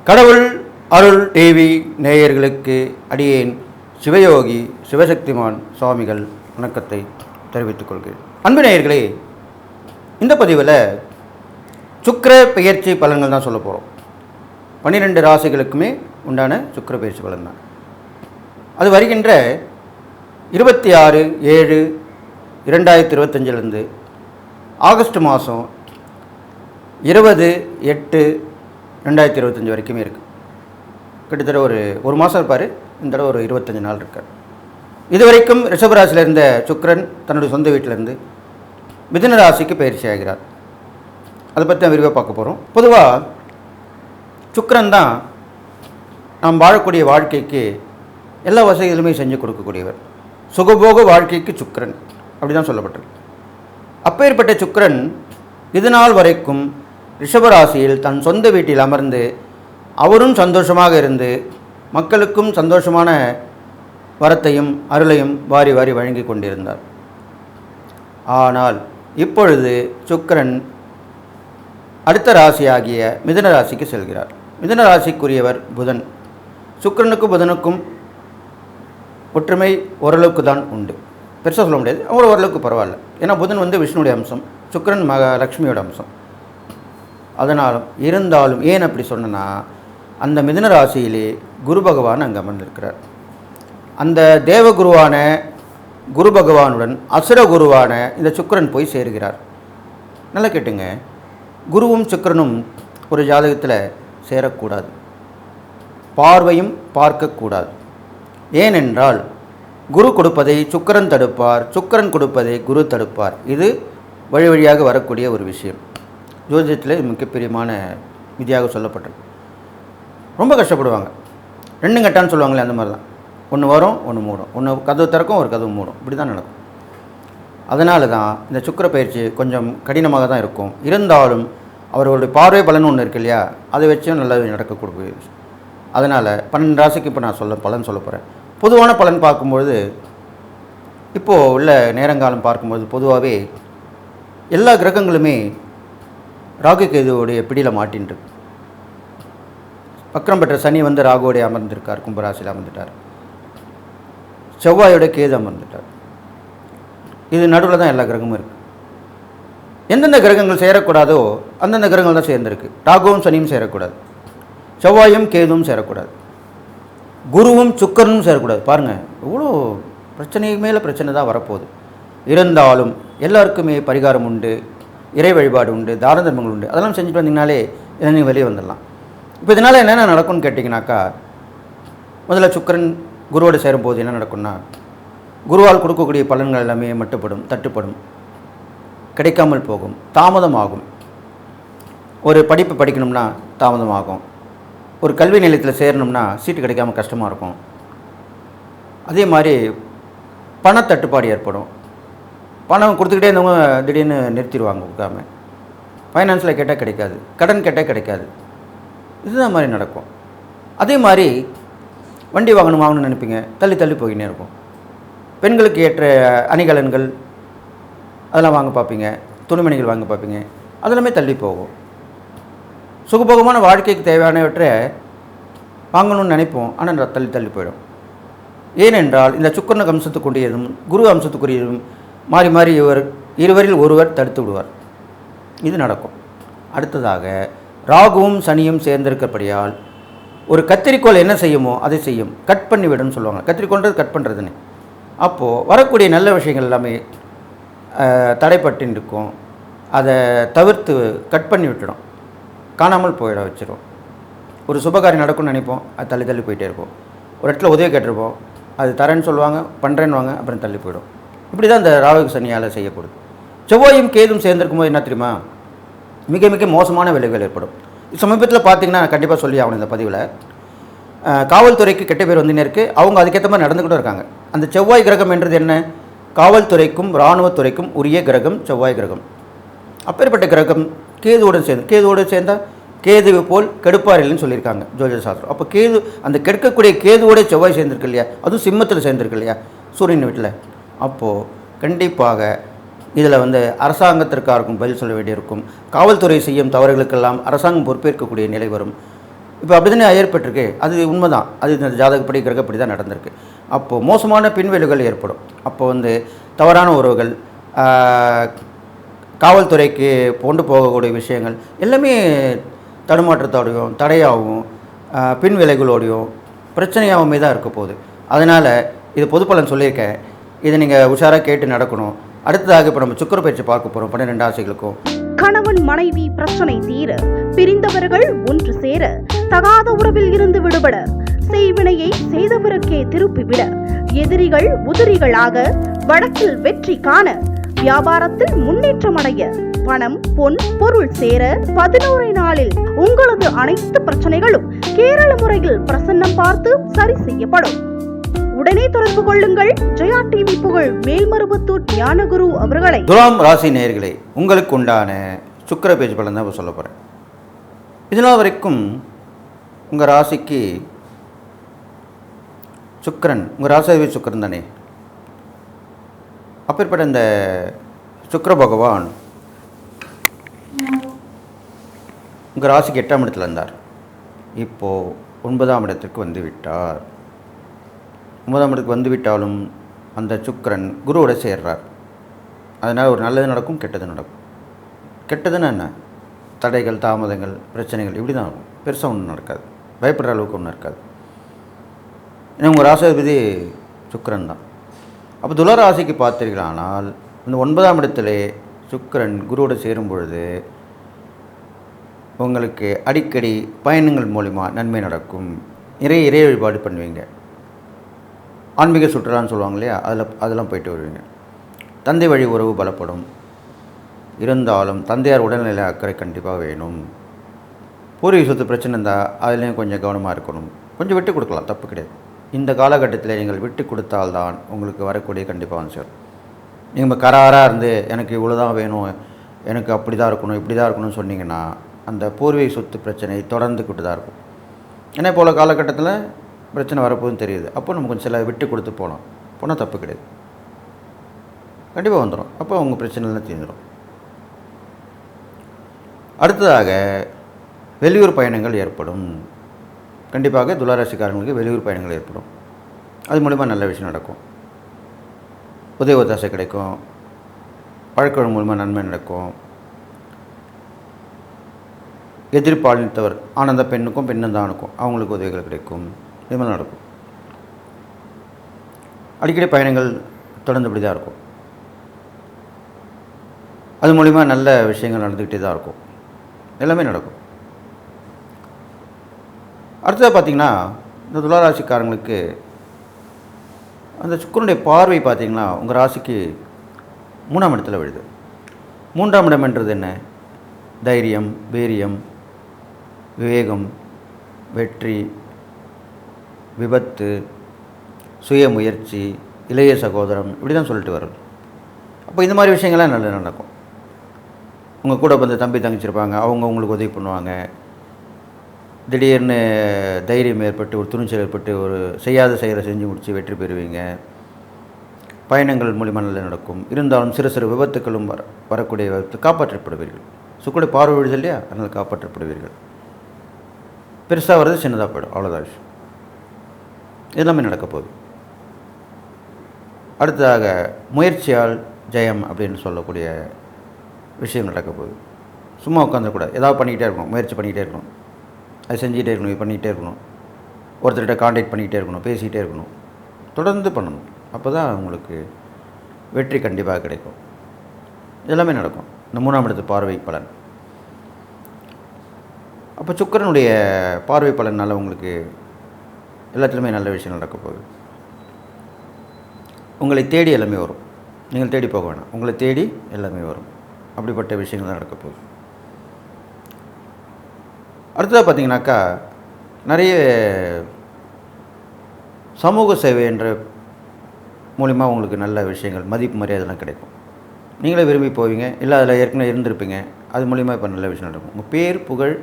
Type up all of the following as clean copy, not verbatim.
கடவுள் அருள் டிவி நேயர்களுக்கு அடியேன் சிவயோகி சிவசக்திமான் சுவாமிகள் வணக்கத்தை தெரிவித்துக் கொள்கிறேன். அன்பு நேயர்களே, இந்த பதிவில் சுக்கிர பெயர்ச்சி பலன்கள் தான் சொல்ல போகிறோம். 12 ராசிகளுக்குமே உண்டான சுக்கிர பெயர்ச்சி பலன் தான். அது வருகின்ற 26/7/2025 ஆகஸ்ட் மாதம் 20/8/2025 வரைக்குமே இருக்குது. கிட்டத்தட்ட ஒரு மாதம் இருப்பார். இந்த தடவை ஒரு 25 நாள் இருக்கார். இது வரைக்கும் ரிஷபராசியில் இருந்த சுக்கிரன் தன்னுடைய சொந்த வீட்டிலேருந்து மிதுன ராசிக்கு பயிற்சி ஆகிறார். அதை பற்றி தான் விரிவாக பார்க்க போகிறோம். பொதுவாக சுக்கிரன் தான் நாம் வாழக்கூடிய வாழ்க்கைக்கு எல்லா வசதிகளுமே செஞ்சு கொடுக்கக்கூடியவர். சுகபோக வாழ்க்கைக்கு சுக்கிரன் அப்படி தான் சொல்லப்பட்டிருக்கு. அப்பேற்பட்ட சுக்கிரன் இது நாள் வரைக்கும் ரிஷபராசியில் தன் சொந்த வீட்டில் அமர்ந்து அவரும் சந்தோஷமாக இருந்து மக்களுக்கும் சந்தோஷமான வரத்தையும் அருளையும் வாரி வாரி வழங்கி கொண்டிருந்தார். ஆனால் இப்பொழுது சுக்கிரன் அடுத்த ராசியாகிய மிதுன ராசிக்கு செல்கிறார். மிதுன ராசிக்குரியவர் புதன். சுக்கிரனுக்கும் புதனுக்கும் ஒற்றுமை ஓரளவுக்கு தான் உண்டு. பெருசாக சொல்ல முடியாது, ஓரளவுக்கு பரவாயில்ல. ஏன்னா புதன் விஷ்ணுடைய அம்சம், சுக்கிரன் லக்ஷ்மியோட அம்சம். அதனாலும் இருந்தாலும் ஏன் அப்படி சொன்னேன்னா, அந்த மிதுன ராசியிலே குரு பகவான் அங்கே அமர்ந்திருக்கிறார். அந்த தேவகுருவான குரு பகவானுடன் அசுர குருவான இந்த சுக்கிரன் போய் சேருகிறார். நல்லா கேட்டுங்க, குருவும் சுக்கிரனும் ஒரு ஜாதகத்தில் சேரக்கூடாது, பார்வையும் பார்க்கக்கூடாது. ஏனென்றால் குரு கொடுப்பதை சுக்கிரன் தடுப்பார், சுக்கிரன் கொடுப்பதை குரு தடுப்பார். இது வழி வழியாக வரக்கூடிய ஒரு விஷயம். ஜோதிடத்தில் மிகப்பெரியமான விதியாக சொல்லப்பட்டது. ரொம்ப கஷ்டப்படுவாங்க. 2 கட்டான்னு சொல்லுவாங்களே, அந்த மாதிரி தான். ஒன்று வரும், ஒன்று மூடும். ஒன்று கதவு திறக்கும், ஒரு கதவு மூடும். இப்படி தான் நடக்கும். அதனால தான் இந்த சுக்கிர பயிற்சி கொஞ்சம் கடினமாக தான் இருக்கும். இருந்தாலும் அவர்களுடைய பார்வை பலன் ஒன்று இருக்கு இல்லையா, அதை வச்சும் நல்லது நடக்கக்கூடிய விஷயம். அதனால் 12 ராசிக்கு இப்போ நான் பலன் சொல்ல போகிறேன். பொதுவான பலன் பார்க்கும்பொழுது, இப்போது உள்ள நேரங்காலம் பார்க்கும்போது பொதுவாகவே எல்லா கிரகங்களுமே ராகு கேதுவோடைய பிடியில் மாட்டின்று. வக்ரம் பெற்ற சனி ராகுவோடைய அமர்ந்திருக்கார், கும்பராசியில் அமர்ந்துட்டார். செவ்வாயோட கேது அமர்ந்துட்டார். இது நடுவில் தான் எல்லா கிரகமும் இருக்குது. எந்தெந்த கிரகங்கள் சேரக்கூடாதோ அந்தந்த கிரகங்கள் தான் சேர்ந்துருக்கு. ராகுவும் சனியும் சேரக்கூடாது, செவ்வாயும் கேதுவும் சேரக்கூடாது, குருவும் சுக்கிரனும் சேரக்கூடாது. பாருங்கள், எவ்வளோ பிரச்சனைக்கு மேலே பிரச்சனை தான் வரப்போகுது. இருந்தாலும் எல்லாருக்குமே பரிகாரம் உண்டு, இறை வழிபாடு உண்டு, தான தர்மங்கள் உண்டு. அதெல்லாம் செஞ்சுட்டு வந்தீங்கனாலே நீங்கள் வெளியே வந்துடலாம். இப்போ இதனால் என்னென்ன நடக்கும்னு கேட்டிங்கனாக்கா, முதல்ல சுக்கிரன் குருவோடு சேரும்போது என்ன நடக்கும்னா, குருவால் கொடுக்கக்கூடிய பலன்கள் எல்லாமே மட்டுப்படும், தட்டுப்படும், கிடைக்காமல் போகும், தாமதமாகும். ஒரு படிப்பு படிக்கணும்னா தாமதமாகும். ஒரு கல்வி நிலையத்தில் சேரணும்னா சீட்டு கிடைக்காம கஷ்டமாக இருக்கும். அதே மாதிரி பணத்தட்டுப்பாடு ஏற்படும். பணம் கொடுத்துக்கிட்டே இருந்தவங்க திடீர்னு நிறுத்திடுவாங்க கொடுக்காம. ஃபைனான்ஸில் கேட்டால் கிடைக்காது, கடன் கேட்டால் கிடைக்காது. இதுதான் மாதிரி நடக்கும். அதே மாதிரி வண்டி வாங்கணும்னு நினைப்பீங்க, தள்ளி தள்ளி போயின்னே இருக்கும். பெண்களுக்கு ஏற்ற அணிகலன்கள் அதெல்லாம் வாங்க பார்ப்பீங்க, துணிமணிகள் வாங்க பார்ப்பீங்க, அதெல்லாமே தள்ளி போகும். சுகபோகமான வாழ்க்கைக்கு தேவையானவற்றை வாங்கணும்னு நினைப்போம், ஆனால் தள்ளி தள்ளி போயிடும். ஏனென்றால் இந்த சுக்கிரனுக்கு அம்சத்துக்குரியதும் குரு அம்சத்துக்குரியதும் மாறி மாறி இருவரில் ஒருவர் தடுத்து விடுவார். இது நடக்கும். அடுத்ததாக ராகுவும் சனியும் சேர்ந்திருக்கப்படியால் ஒரு கத்திரிக்கோள் என்ன செய்யுமோ அதை செய்யும், கட் பண்ணி விடுன்னு சொல்லுவாங்க. கத்திரிக்கோள்ன்றது கட் பண்ணுறதுன்னு. அப்போது வரக்கூடிய நல்ல விஷயங்கள் எல்லாமே தடைப்பட்டு இருக்கும். அதை தவிர்த்து கட் பண்ணி விட்டுடும், காணாமல் போயிட வச்சிடும். ஒரு சுபகாரியம் நடக்கும்னு நினைப்போம், அது தள்ளி தள்ளி போயிட்டே இருக்கும். ஒரு இடத்துல உதவி கேட்டிருப்போம், அது தரேன்னு சொல்லுவாங்க, பண்ணுறேன்னு வாங்க, அப்புறம் தள்ளி போயிடும். இப்படி தான் இந்த ராகு சனியால் செய்யப்படுது. செவ்வாயும் கேதும் சேர்ந்திருக்கும் போது என்ன தெரியுமா, மிக மிக மோசமான விளைவுகள் ஏற்படும். சமீபத்தில் பார்த்தீங்கன்னா கண்டிப்பாக சொல்லி ஆகணும் இந்த பதிவில், காவல்துறைக்கு கெட்ட பேர் வந்துன்னே இருக்குது. அவங்க அதுக்கேற்ற மாதிரி நடந்துக்கிட்டு இருக்காங்க. அந்த செவ்வாய் கிரகம் என்றது என்ன, காவல்துறைக்கும் இராணுவத்துறைக்கும் உரிய கிரகம் செவ்வாய் கிரகம். அப்பேற்பட்ட கிரகம் கேதுவோடு சேர்ந்தால் கேது போல் கெடுப்பார் இல்லைன்னு சொல்லியிருக்காங்க ஜோதிட சாஸ்திரம். அப்போ கேது, அந்த கெடுக்கக்கூடிய கேதுவோட செவ்வாய் சேர்ந்திருக்கு இல்லையா, அதுவும் சிம்மத்தில் சேர்ந்திருக்கு இல்லையா, சூரியன் வீட்டில். அப்போது கண்டிப்பாக இதில் அரசாங்கத்திற்காருக்கும் பதில் சொல்ல வேண்டியிருக்கும். காவல்துறை செய்யும் தவறுகளுக்கெல்லாம் அரசாங்கம் பொறுப்பேற்கக்கூடிய நிலை வரும். இப்போ அப்படி தானே ஏற்பட்டிருக்கு, அது உண்மைதான். அது இந்த ஜாதகப்படி கிரகப்படி தான் நடந்திருக்கு. அப்போது மோசமான பின்விளைவுகள் ஏற்படும். அப்போ தவறான உறவுகள், காவல்துறைக்கு கொண்டு போகக்கூடிய விஷயங்கள் எல்லாமே தடுமாற்றத்தோடையும் தடையாகவும் பின்விளைவுகளோடையும் பிரச்சனையாகவுமே தான் இருக்க போகுது. அதனால் இது பொது பலன் சொல்லியிருக்கேன், இதை நீங்கள் உஷாராக கேட்டு நடக்கணும். அடுத்ததாக இப்போ நம்ம சுக்கிர பயிற்சி பார்க்க போகிறோம் 12 ராசிகளுக்கும். கணவன் மனைவி பிரச்சனை தீர, பிரிந்தவர்கள் ஒன்று சேர, தகாத உறவில் இருந்து விடுபட, செய்வினையை செய்தவருக்கே திருப்பிவிட, எதிரிகள் உதிரிகளாக, வழக்கில் வெற்றி காண, வியாபாரத்தில் முன்னேற்றம் அடைய, பணம் பொன் பொருள் சேர 11 நாளில் உங்களது அனைத்து பிரச்சனைகளும் கேரள முறையில் பிரசன்னம் பார்த்து சரி செய்யப்படும். உடனே தொடர்பு கொள்ளுங்கள். ஜெயா டிவி புகழ் மேல்மருவத்தூர் ஞானகுரு அவர்களை. துலாம் ராசி நேயர்களே, உங்களுக்கு உண்டான சுக்கிர பேஜ் பலன் தான் சொல்ல போகிறேன். இதனால் வரைக்கும் உங்கள் ராசிக்கு சுக்கிரன், உங்கள் ராசியாதிபதி சுக்கிரன் தானே. அப்பேற்பட்ட இந்த சுக்கிர பகவான் உங்கள் ராசிக்கு 8ஆம் இடத்துல இருந்தார். இப்போது 9ஆம் இடத்திற்கு வந்து விட்டார். 9ஆம் இடத்துக்கு வந்து விட்டாலும் அந்த சுக்கிரன் குருவோட சேர்றார். அதனால் ஒரு நல்லது நடக்கும், கெட்டது நடக்கும். கெட்டதுன்னா என்ன? தடைகள், தாமதங்கள், பிரச்சனைகள் இப்படி தான் இருக்கும். பெருசாக ஒன்றும் நடக்காது, பயப்படுற அளவுக்கு ஒன்றும் இருக்காது. ஏன்னா உங்கள் ராசியாதிபதி சுக்கிரன் தான். அப்போ துளராசிக்கு பார்த்தீர்களானால் இந்த 9ஆம் இடத்திலே சுக்கிரன் குருவோடு சேரும் பொழுது உங்களுக்கு அடிக்கடி பயணங்கள் மூலிமா நன்மை நடக்கும். நிறைய இறை வழிபாடு பண்ணுவீங்க. ஆன்மீக சுற்றுலான்னு சொல்லுவாங்க இல்லையா, அதெல்லாம் போயிட்டு வருவீங்க. தந்தை வழி உறவு பலப்படும். இருந்தாலும் தந்தையார் உடல்நிலை அக்கறை கண்டிப்பாக வேணும். பூர்வீக சொத்து பிரச்சனை இருந்தால் அதுலேயும் கொஞ்சம் கவனமாக இருக்கணும். கொஞ்சம் விட்டு கொடுக்கலாம், தப்பு கிடையாது. இந்த காலகட்டத்தில் நீங்கள் விட்டு கொடுத்தால்தான் உங்களுக்கு வரக்கூடிய கண்டிப்பாக வந்து சேரும். நீங்கள் கராராக இருந்து எனக்கு இவ்வளோ தான் வேணும், எனக்கு அப்படி தான் இருக்கணும், இப்படி தான் இருக்கணும்னு சொன்னீங்கன்னா அந்த பூர்வீக சொத்து பிரச்சனை தொடர்ந்துக்கிட்டு தான் இருக்கும். ஏன்னா போல காலகட்டத்தில் பிரச்சனை வரப்போகுதுன்னு தெரியுது. அப்போ நம்ம கொஞ்சம் சில விட்டு கொடுத்து போனால் தப்பு கிடையாது, கண்டிப்பாக வந்துடும். அப்போ உங்கள் பிரச்சனைலாம் தீர்ந்துடும். அடுத்ததாக வெளியூர் பயணங்கள் ஏற்படும். கண்டிப்பாக துளாராசிக்காரங்களுக்கு வெளியூர் பயணங்கள் ஏற்படும். அது மூலிமா நல்ல விஷயம் நடக்கும். உதவி ஒத்தாசை கிடைக்கும். வழக்குகள் மூலமாக நன்மை நடக்கும். எதிர்பாலித்தவர் ஆனந்த பெண்ணுக்கும் பெண்ணந்தானுக்கும் அவங்களுக்கு உதவிகள் கிடைக்கும். இது மாதிரி நடக்கும். அடிக்கடி பயணங்கள் தொடர்ந்துபடி தான் இருக்கும். அது மூலிமா நல்ல விஷயங்கள் நடந்துக்கிட்டே தான் இருக்கும். எல்லாமே நடக்கும். அடுத்ததாக பார்த்திங்கன்னா இந்த துளாராசிக்காரங்களுக்கு அந்த சுக்கிரனுடைய பார்வை பார்த்திங்கன்னா உங்கள் ராசிக்கு 3ஆம் இடத்துல விழுது. 3ஆம் இடம் என்றது என்ன? தைரியம், வீரியம், விவேகம், வெற்றி, விபத்து, சுய முயற்சி, இளைய சகோதரம், இப்படி தான் சொல்லிட்டு வரும். அப்போ இந்த மாதிரி விஷயங்கள்லாம் நல்லா நடக்கும். உங்கள் கூட வந்து தம்பி தங்கிச்சிருப்பாங்க, அவங்க உங்களுக்கு உதவி பண்ணுவாங்க. திடீர்னு தைரியம் ஏற்பட்டு ஒரு துணிச்சல் ஏற்பட்டு ஒரு செய்யாத செயலை செஞ்சு முடித்து வெற்றி பெறுவீங்க. பயணங்கள் மூலிமா நல்லா நடக்கும். இருந்தாலும் சிறு சிறு விபத்துக்களும் வரக்கூடிய விபத்து காப்பாற்றப்படுவீர்கள். சுக்கிரனுடைய பார்வை விழுது இல்லையா, அதனால் காப்பாற்றப்படுவீர்கள். பெருசாக வர்றது சின்னதாக போயிடும், அவ்வளோதான் விஷயம். எல்லாமே நடக்க போகுது. அடுத்ததாக முயற்சியால் ஜெயம் அப்படின்னு சொல்லக்கூடிய விஷயம் நடக்க போகுது. சும்மா உட்காந்துக்கூடாது, ஏதாவது பண்ணிக்கிட்டே இருக்கணும், முயற்சி பண்ணிக்கிட்டே இருக்கணும், அது செஞ்சுக்கிட்டே இருக்கணும், இது பண்ணிக்கிட்டே இருக்கணும், ஒருத்தர்கிட்ட கான்டாக்ட் பண்ணிக்கிட்டே இருக்கணும், பேசிக்கிட்டே இருக்கணும், தொடர்ந்து பண்ணணும். அப்போ தான் உங்களுக்கு வெற்றி கண்டிப்பாக கிடைக்கும். எல்லாமே நடக்கும். இந்த 3ஆம் இடத்து பார்வை பலன். அப்போ சுக்கிரனுடைய பார்வை பலனால் உங்களுக்கு எல்லாத்துலேயுமே நல்ல விஷயம் நடக்க போகுது. உங்களை தேடி எல்லாமே வரும். நீங்கள் தேடி போக வேணாம், உங்களை தேடி எல்லாமே வரும். அப்படிப்பட்ட விஷயங்கள் தான் நடக்க போகுது. அடுத்ததாக பார்த்திங்கனாக்கா நிறைய சமூக சேவை என்ற மூலிமா உங்களுக்கு நல்ல விஷயங்கள், மதிப்பு, மரியாதைலாம் கிடைக்கும். நீங்களே விரும்பி போவீங்க, இல்லை அதில் ஏற்கனவே இருந்திருப்பீங்க. அது மூலிமா இப்போ நல்ல விஷயம் நடக்கும். உங்கள் பேர், புகழ்,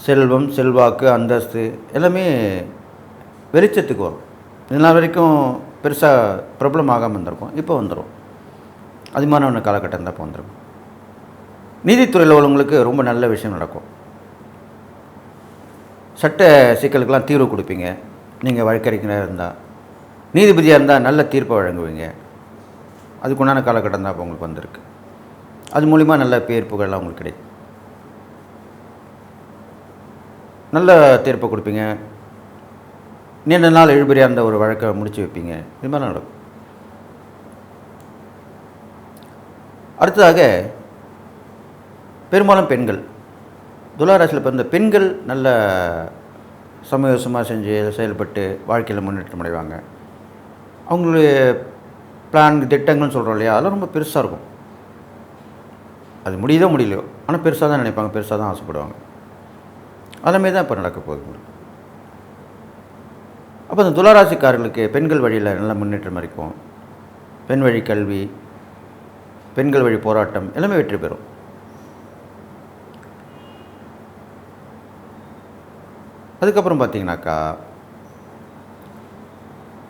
செல்வம், செல்வாக்கு, அந்தஸ்து எல்லாமே வெளிச்சத்துக்கு வரும். இதனால் வரைக்கும் பெருசாக ப்ராப்ளம் ஆகாமல் இருந்திருக்கும், இப்போ வந்துடும். அதிகமான காலகட்டம் தான் இப்போ வந்துடும். நீதித்துறையில் உள்ளவங்களுக்கு ரொம்ப நல்ல விஷயம் நடக்கும். சட்ட சிக்கலுக்கெல்லாம் தீர்வு கொடுப்பீங்க. நீங்கள் வழக்கறிஞராக இருந்தால், நீதிபதியாக இருந்தால் நல்ல தீர்ப்பை வழங்குவீங்க. அதுக்குண்டான காலகட்டம் தான் இப்போ உங்களுக்கு வந்திருக்கு. அது மூலிமா நல்ல பேர் புகழெல்லாம் உங்களுக்கு கிடைக்கும். நல்ல தீர்ப்பை கொடுப்பீங்க. நீண்ட நாள் இழுபறியாக இருந்த ஒரு வழக்கை முடித்து வைப்பீங்க. இது மாதிரி நடக்கும். அடுத்ததாக பெரும்பாலும் பெண்கள், துளாராசியில் பிறந்த பெண்கள் நல்ல சமயோசமாக செஞ்சு செயல்பட்டு வாழ்க்கையில் முன்னேற்றம் அடைவாங்க. அவங்களுடைய பிளான் திட்டங்கள்னு சொல்கிறோம் இல்லையா, அதெல்லாம் ரொம்ப பெருசாக இருக்கும். அது முடியுதோ முடியலையோ, ஆனால் பெருசாக தான் நினைப்பாங்க, பெருசாக தான் ஆசைப்படுவாங்க. அதேமாரி தான் இப்போ நடக்க போகுது. அப்போ இந்த துளாராசிக்காரர்களுக்கு பெண்கள் வழியில் நல்ல முன்னேற்றம் இருக்கும். பெண் வழி கல்வி, பெண்கள் வழி போராட்டம் எல்லாமே வெற்றி பெறும். அதுக்கப்புறம் பார்த்தீங்கன்னாக்கா,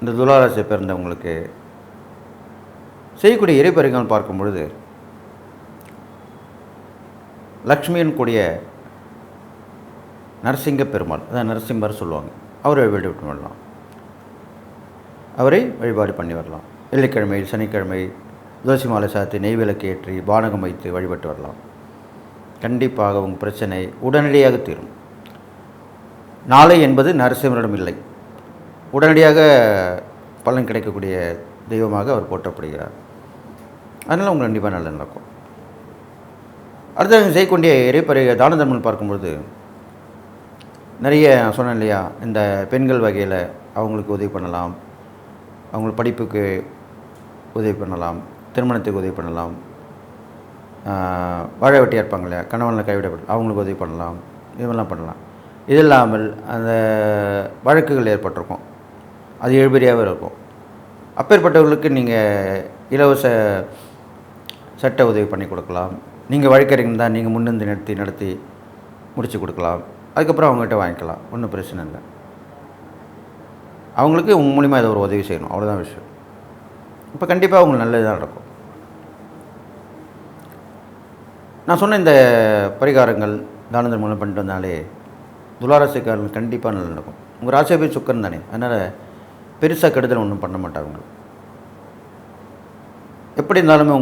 இந்த துளாராசியை பிறந்தவங்களுக்கு செய்யக்கூடிய இறைப்பறிகள் பார்க்கும் பொழுது லக்ஷ்மியின் கூடிய நரசிங்க பெருமாள், அதான் நரசிம்மர் சொல்லுவாங்க, அவரை வழிபட்டு வரலாம். அவரை வழிபாடு பண்ணி வரலாம். வெள்ளிக்கிழமை, சனிக்கிழமை துளசி மாலை சாத்தி, நெய் விளக்கு ஏற்றி, பானகம் வைத்து வழிபட்டு வரலாம். கண்டிப்பாக உங்கள் பிரச்சனை உடனடியாக தீரும். நாளை என்பது நரசிம்மரிடம் இல்லை. உடனடியாக பலன் கிடைக்கக்கூடிய தெய்வமாக அவர் போற்றப்படுகிறார். அதனால் உங்களுக்கு கண்டிப்பாக நல்லது நடக்கும். அடுத்து செய்யக்கூடிய இறைப்பறை தான தர்மம் பார்க்கும்பொழுது நிறைய சொன்னேன் இல்லையா, இந்த பெண்கள் வகையில் அவங்களுக்கு உதவி பண்ணலாம், அவங்களுக்கு படிப்புக்கு உதவி பண்ணலாம், திருமணத்துக்கு உதவி பண்ணலாம், வாழ வெட்டியாக இருப்பாங்க இல்லையா, கணவனில் கைவிடப்பட்டு அவங்களுக்கு உதவி பண்ணலாம், இதெல்லாம் பண்ணலாம். இது இல்லாமல் அந்த வழக்குகள் ஏற்பட்டிருக்கும், அது இழுபறியாகவே இருக்கும். அப்பேற்பட்டவர்களுக்கு நீங்கள் இலவச சட்ட உதவி பண்ணி கொடுக்கலாம். நீங்கள் வழக்கறிஞர் தான், நீங்கள் முன்னிருந்து நடத்தி முடித்து கொடுக்கலாம். அதுக்கப்புறம் அவங்ககிட்ட வாங்கிக்கலாம், ஒன்றும் பிரச்சனை இல்லை. அவங்களுக்கு உங்கள் மூலிமா ஏதோ ஒரு உதவி செய்யணும், அவ்வளோதான் விஷயம். இப்போ கண்டிப்பாக அவங்களுக்கு நல்லது தான் நடக்கும். நான் சொன்ன இந்த பரிகாரங்கள் தான தர்மம் பண்ணிட்டு வந்தாலே துளாராசிக்காரர்கள் கண்டிப்பாக நல்லா நடக்கும். உங்கள் ராசியை சுக்கரன் தானே, அதனால் பெருசாக கெடுதல் ஒன்றும் பண்ண மாட்டாங்க. எப்படி இருந்தாலுமே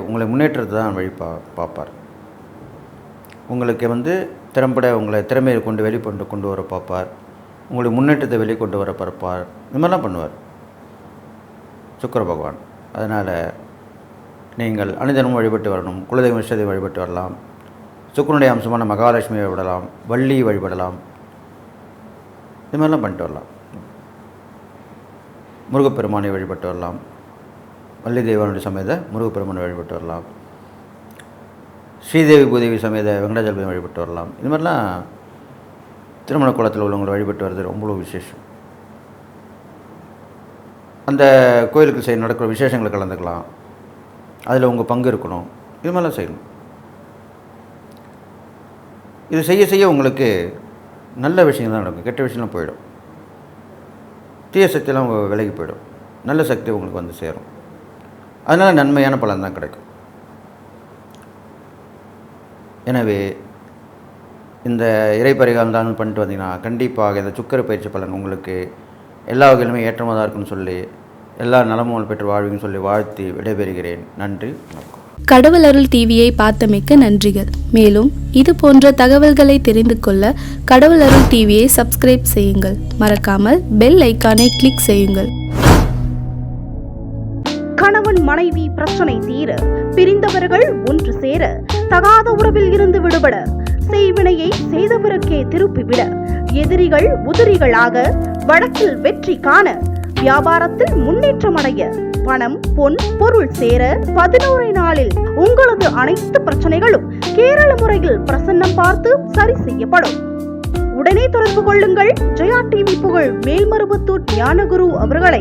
உங்களை முன்னேற்றத்தை தான் வழி பார்ப்பார். உங்களுக்கு திறம்பட உங்களை திறமையை கொண்டு வர பார்ப்பார். உங்களுடைய முன்னேற்றத்தை வெளிக்கொண்டு வர பார்ப்பார். இது மாதிரிலாம் பண்ணுவார் சுக்கிர பகவான். அதனால் நீங்கள் அனுதினமும் வழிபட்டு வரணும். குலதெய்வ இஷ்டத்தை வழிபட்டு வரலாம். சுக்கிரனுடைய அம்சமான மகாலட்சுமியை வழிபடலாம், வள்ளி வழிபடலாம். இது மாதிரிலாம் பண்ணிட்டு வரலாம். முருகப்பெருமானை வழிபட்டு வரலாம். வள்ளி தெய்வானுடைய சமேத முருகப்பெருமானை வழிபட்டு வரலாம். ஸ்ரீதேவி பூதேவி சமேத வெங்கடாஜலபதியை வழிபட்டு வரலாம். இது மாதிரிலாம் திருமண குளத்தில் உள்ளவங்களை வழிபட்டு வர்றது ரொம்ப விசேஷம். அந்த கோயிலுக்கு நடக்கிற விசேஷங்களை கலந்துக்கலாம். அதில் உங்கள் பங்கு இருக்கணும். இது மாதிரிலாம் செய்யணும். இது செய்ய உங்களுக்கு நல்ல விஷயங்கள் தான் நடக்கும். கெட்ட விஷயம்லாம் போயிடும். தீய சக்தியெல்லாம் விலகி போயிடும். நல்ல சக்தி உங்களுக்கு சேரும். அதனால் நன்மையான பலன் தான் கிடைக்கும். எனவே இந்த இறைப்பரிகாரம் தான் பண்ணிட்டு வந்தீங்கன்னா கண்டிப்பாக இந்த சுக்கிர பயிற்சி பலன் உங்களுக்கு எல்லா வகையிலுமே ஏற்றமாக தான் இருக்குன்னு சொல்லி, எல்லா நலமும் பெற்று வாழ்வீங்கன்னு சொல்லி வாழ்த்தி விடைபெறுகிறேன். நன்றி, வணக்கம். கடவுள் அருள் டிவியை பார்த்தமைக்க நன்றிகள். மேலும் இது போன்ற தகவல்களை தெரிந்து கொள்ள கடவுள் அருள் டிவியை சப்ஸ்கிரைப் செய்யுங்கள். மறக்காமல் பெல் ஐக்கானை கிளிக் செய்யுங்கள். கணவன் மனைவி பிரச்சனை தீர, பிரிந்தவர்கள் ஒன்று சேர, தகாத உறவில் இருந்து விடுபட, செய்வினையை செய்தவருக்கே திருப்பிவிட, எதிரிகள் உதிரிகளாக, வழக்கில் வெற்றி காண, வியாபாரத்தில் முன்னேற்றம் அடைய, பணம் பொன் பொருள் சேர 11 நாளில் உங்களது அனைத்து பிரச்சனைகளும் கேரள முறையில் பிரசன்னம் பார்த்து சரி செய்யப்படும். உடனே தொடர்பு கொள்ளுங்கள். ஜெயா டிவி புகழ் மேல்மருவத்தூர் ஞானகுரு அவர்களை.